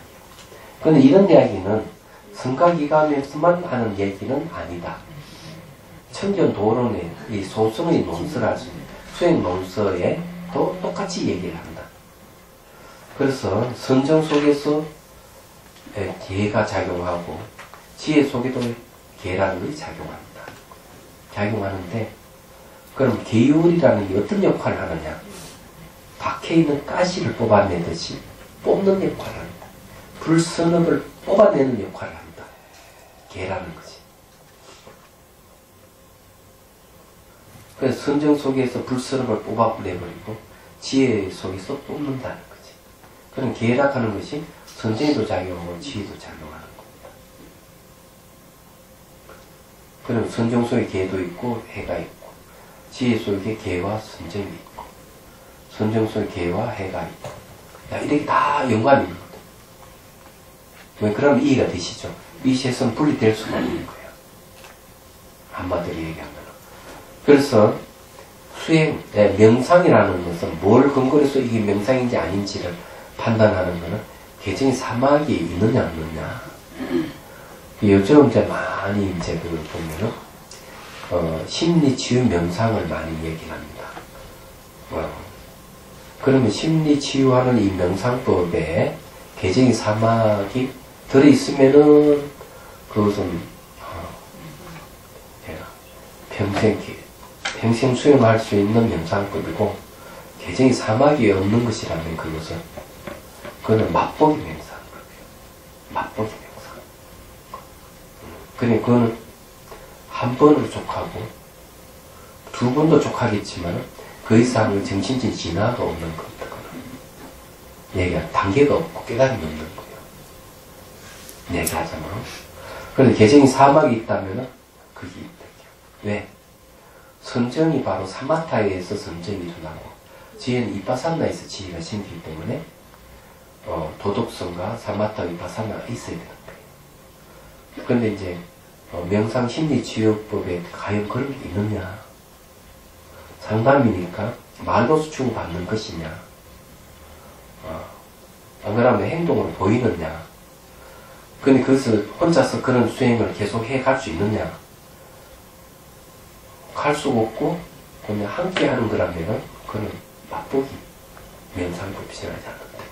그런데 이런 이야기는 성가기감에서만 하는 얘기는 아니다. 천견도론의 이 소승의 논서라 할 수 있는 수행 논서에도 똑같이 얘기를 한다. 그래서 선정 속에서 계가 작용하고 지혜 속에도 계라는 작용합니다. 작용하는데 그럼 계율이라는 게 어떤 역할을 하느냐? 박혀있는 가시를 뽑아내듯이 뽑는 역할을 합니다. 불선업을 뽑아내는 역할을 합니다. 계라는 거지. 그래서 선정 속에서 불선업을 뽑아내버리고 지혜 속에서 뽑는다는 거지. 그런 계락하는 것이 선정에도 작용하고 지혜도 작용하는 겁니다. 그럼 선정 속에 계도 있고 해가 있고 지혜 속에 계와 선정이 있고 선정 속에 계와 해가 있고 이렇게 다 연관이 있는 거다. 그럼 이해가 되시죠? 이 셋은 분리될 수가 없는 거예요. 한마디로 얘기하면. 그래서 수행, 명상이라는 것은 뭘 근거로 해서 이게 명상인지 아닌지를 판단하는 것은 개정의 사막이 있느냐 없느냐. 요즘 이제 많이 이제 그 보면은 심리치유 명상을 많이 얘기를 합니다. 그러면 심리치유하는 이 명상법에 개정의 사막이 들어있으면은 그것은 평생 수행할 수 있는 명상법이고 개정의 사막이 없는 것이라면 그거는 맛보기 명상법이에요. 맛보기 명상. 그러니까 그거는 한 번으로 족하고 두 번도 족하겠지만 그 이상의 정신적인 진화도 없는 겁니다. 얘기가 단계가 없고 깨달음이 없는 거예요. 얘기하자면. 그런데 개정의 사막이 있다면 그게 있다. 왜? 선정이 바로 사마타에서 선정이 일어나고 지혜는 이빠사나에서 지혜가 생기기 때문에 도덕성과 사마타 이빠사나가 있어야 되는 거예요. 그런데 이제 명상 심리치유법에 과연 그런 게 있느냐? 상담이니까 말로 수충 받는 것이냐? 안 그러면 행동으로 보이느냐? 근데 그것을 혼자서 그런 수행을 계속 해 갈 수 있느냐? 갈 수 없고 그냥 함께 하는 거라면 그는 맛보기 명상법이 필요하지 않는다.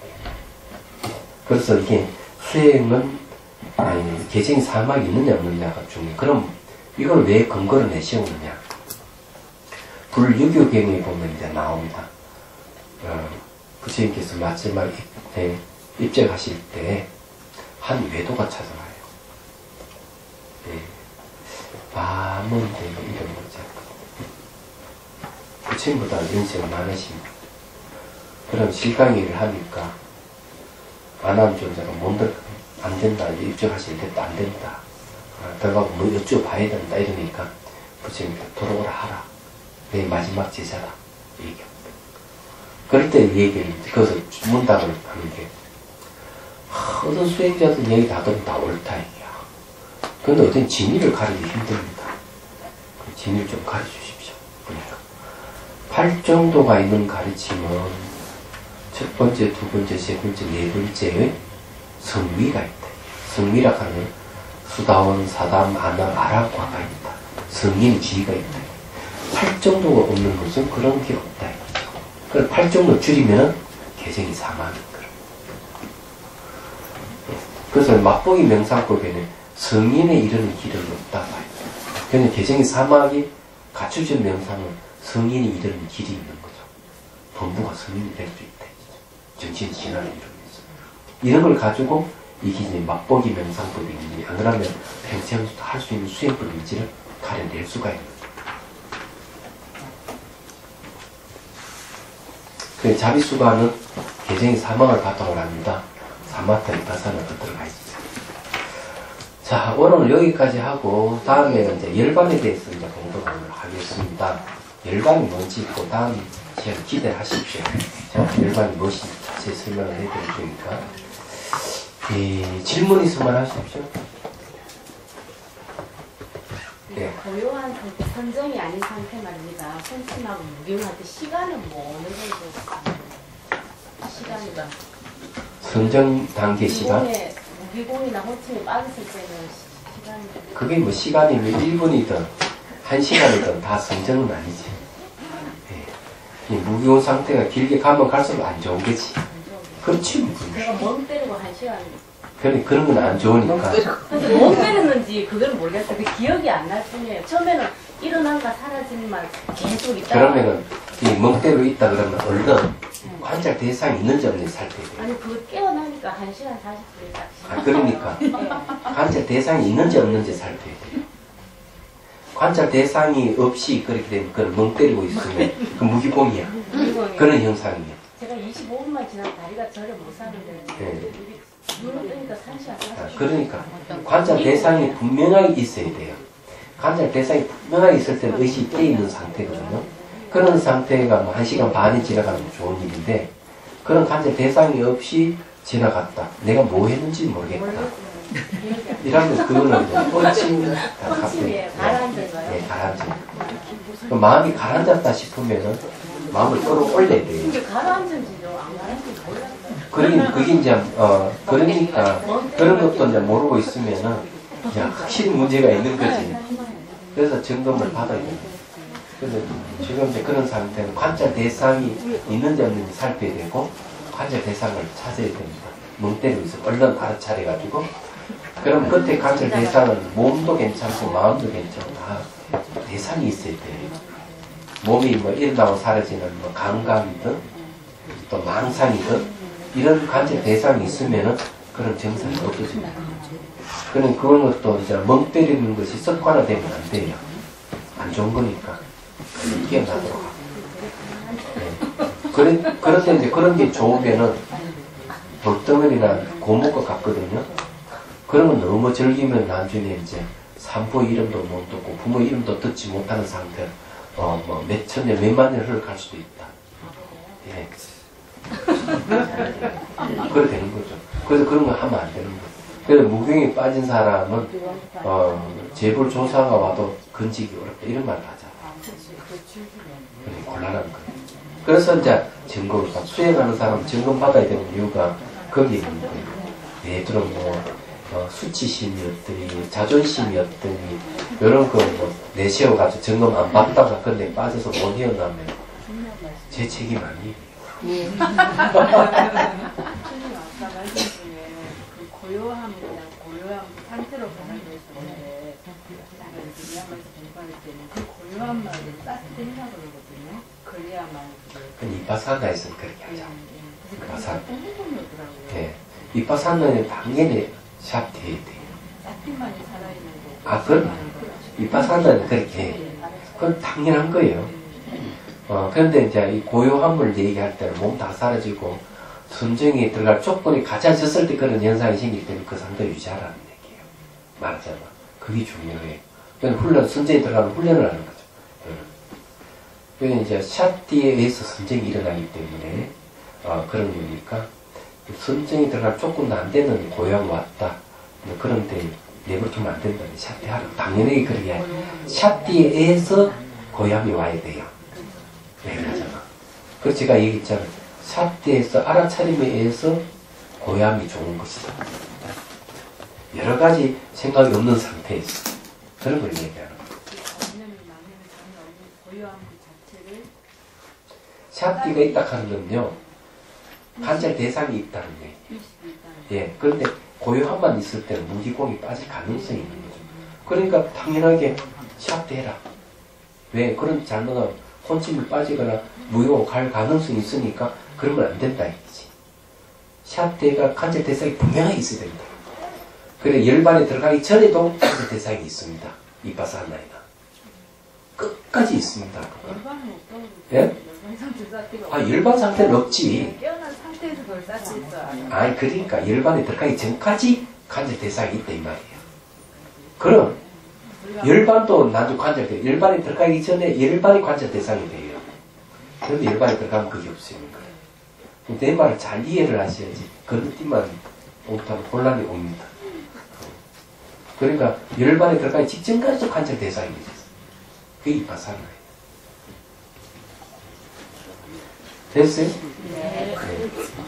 그래서 이게 수행은 개정의 사막이 있느냐 없느냐가 중요해요. 그럼 이걸 왜 근거로 내세우느냐? 불유교경에 보면 이제 나옵니다. 부처님께서 마지막 입적하실 때 한 외도가 찾아와요. 마문대가 이런 거죠. 부처님보다 연세가 많으십니다. 그럼 실강의를 하니까 안암존자가 안 된다. 입적하실 때 안 된다. 들어가고 뭐 여쭤봐야 된다. 이러니까 부처님께서 돌아오라 하라. 내 마지막 제자다. 얘기합니다. 그럴 때 얘기를, 거기서 문답을 하는 게, 어떤 수행자들 얘기 다 들으면 다 옳다, 얘기야. 그런데 어떤 진리를 가르치기 힘듭니다. 그 진리를 좀 가르쳐 주십시오. 그러니까. 8정도가 있는 가르침은 첫 번째, 두 번째, 세 번째, 네 번째의 성위가 있다. 성위라 하면 수다원, 사담, 안악, 아락과가 있다. 성인 지위가 있다. 8정도가 없는 것은 그런 게 없다. 그걸 8정도 줄이면 개정이 사망인 거예요. 그래서 맛보기 명상법에는 성인에 이르는 길은 없다. 그냥 개정이 사막이 갖추진 명상은 성인이 이르는 길이 있는 거죠. 범부가 성인이 될 수 있다. 정신 진화를 이루면서. 이런 걸 가지고 이게 이제 맛보기 명상법이 있는지, 안 그러면 평생 할 수 있는 수행법인지를 가려낼 수가 있는 거죠. 그 자비수가는 개정이 사망을 바탕으로 합니다. 사마타 이파사나가 들어가 있습니다. 자, 오늘은 여기까지 하고, 다음에는 이제 열반에 대해서 이제 공부를 하겠습니다. 열반이 뭔지, 그 다음 시간 기대하십시오. 제가 열반이 무엇인지 자세히 설명을 해드릴 테니까. 질문 있으면 하십시오. 네. 고요한 선정이 아닌 상태 말입니다. 선심하고 무경할 때 시간은 뭐 어느 정도 시간이다. 선정 단계 시간? 무기공이나 호칭에 빠졌을 때는 시간이 그게 뭐 시간이 뭐 1분이든 1시간이든 다 선정은 아니지. 이 무기온 상태가 길게 가면 갈수록 안 좋은 거지. 그렇지. 제가 멍 때리고 1시간. 그런 건 안 좋으니까. 근데 멍 때렸는지 그건 모르겠어요. 기억이 안 날 뿐이에요. 처음에는 일어난가 사라지는만 계속 있다. 그러면은 이 멍때로 있다 그러면 얼른 관찰 대상이 있는지 없는지 살펴야 돼. 아니 그거 깨어나니까 1시간 40분이 딱. 아, 그러니까 네. 관찰 대상이 있는지 없는지 살펴야 돼. 관찰 대상이 없이 그렇게 되면 그걸 멍 때리고 있으면 그 무기공이야. 그런 형상이야. 제가 25분만 지나면 다리가 저를 못 사는데 네. 눈을 뜨니까 1시간 40분. 그러니까 관찰 대상이 분명하게 있어야 돼요. 관찰 대상이 분명하게 있을 때는 의식이 깨있는 상태거든요. 그런 상태가 뭐 1시간 반이 지나가면 좋은 일인데, 그런 관찰 대상이 없이 지나갔다. 내가 뭐 했는지 모르겠다. 이러면 그거는 뻗친 뻗침이에요. 가라앉아서요? 네, 가라앉아. 마음이 가라앉았다 싶으면은 마음을 끌어올려야 돼요. 이게 가라앉은지도 안 가라앉은지 몰랐어요. 그게 이제, 그러니까, 그런 것도 이제 모르고 있으면은, 이제 확실히 문제가 있는 거지. 그래서 점검을 받아야 됩니다. 그래서 지금 이제 그런 상태는 관찰 대상이 있는지 없는지 살펴야 되고, 관찰 대상을 찾아야 됩니다. 멍 때리고 있어. 얼른 알아차려가지고. 그럼 그때 관찰 대상은 몸도 괜찮고, 마음도 괜찮고, 다 대상이 있어야 돼요. 몸이 뭐 일어나고 사라지는 뭐 감각이든, 또 망상이든, 이런 관찰 대상이 있으면은 그런 증상이 없어집니다. 그런 것도 이제 멍 때리는 것이 습관화되면 안 돼요. 안 좋은 거니까. 깨어나도록 하고. 네. 그런데 이제 그런 게 좋으면은 돌덩어리나 고목과 같거든요. 그런 건 너무 즐기면 나중에 이제 산부 이름도 못 듣고 부모 이름도 듣지 못하는 상태, 뭐 몇천 년, 몇만 년 흘러갈 수도 있다. 예. 그래 되는 거죠. 그래서 그런 거 하면 안 되는 거죠. 그래서 무경에 빠진 사람은 재벌 조사가 와도 건지기 어렵다 이런 말을 하잖아. 그래 곤란한 거예요. 그래서 이제 점검을 수행하는 사람 점검 받아야 되는 이유가 거기에 있는 거예요. 예를 뭐 수치심이었더니 자존심이었더니 이런 거 뭐 내세워가지고 점검 안 받다가 근데 빠져서 못 헤어나면 제 책임 아니에요. 아까 말씀 중에 그 고요함이나 고요함 상태로 변화되었는데 미얀마에서 공부할 때는 그 고요함만을 따뜻히 생각을 하거든요. 그래야만 그건 이파사나에서 그렇게 하죠. 그래서 그게 행동이더라고요. 네. 이파사나는 당연히 샤트해야 돼요. 따뜻만이 살아있는 거. 아, 그럼 이파사나는 그렇게 해요. 그건 당연한 거예요. 그런데 이제 이 고요함을 얘기할 때는 몸 다 사라지고 순정에 들어갈 조건이 갖춰졌을 때 그런 현상이 생기기 때문에 그 상태를 유지하라는 얘기예요. 말하자면. 그게 중요해요. 그러니까 순정에 들어가면 훈련을 하는 거죠. 그래서 이제 샤티에 의해서 순정이 일어나기 때문에 그런 거니까 순정이 들어갈 조건도 안 되는 고요함이 왔다. 그런데 내버려두면 안 된다는 샤티하라고. 당연히 그렇게 해야 샤티에 의해서 고요함이 와야 돼요. 네, 그러잖아. 그래서 제가 얘기했잖아요. 샤프트에서 알아차림에 의해서 고요함이 좋은 것이다. 여러 가지 생각이 없는 상태에서 그런 걸 얘기하는 거예요. 왜냐면 남에는 전혀 없는 고요함 그 자체를 샤프트가 있다 하는 건요, 관찰 대상이 있다는 거예요. 일시도 있다는 예, 그런데 고요함만 있을 때는 무기공이 빠질 가능성이 있는 거죠. 그러니까 당연하게 샤프트 해라. 왜? 그런 장르가 혼침이 빠지거나 무효 갈 가능성이 있으니까 그러면 안 된다 이거지. 샤프트가 관찰 대상이 분명하게 있어야 된다. 그래 열반에 들어가기 전에도 관찰 대상이 있습니다. 이빠사나이가 끝까지 있습니다. 열반은 없다고 예? 열반 상태 쌓기가 아 열반 상태는 없지. 깨어난 상태에서 그걸 쌓고 있어요. 아니 그러니까 열반에 들어가기 전까지 관찰 대상이 있다 이 말이에요. 그럼 열반도 나중 관찰돼. 열반에 들어가기 전에 열반이 관찰 대상이 돼요. 그런데 열반에 들어가면 그게 없으니까. 내 말을 잘 이해를 하셔야지. 건너뛰만 오면 혼란이 옵니다. 그러니까 열반에 들어가기 직전까지도 관찰 대상이 되죠. 그게 이빠사나예요. 됐어요? 네. 네.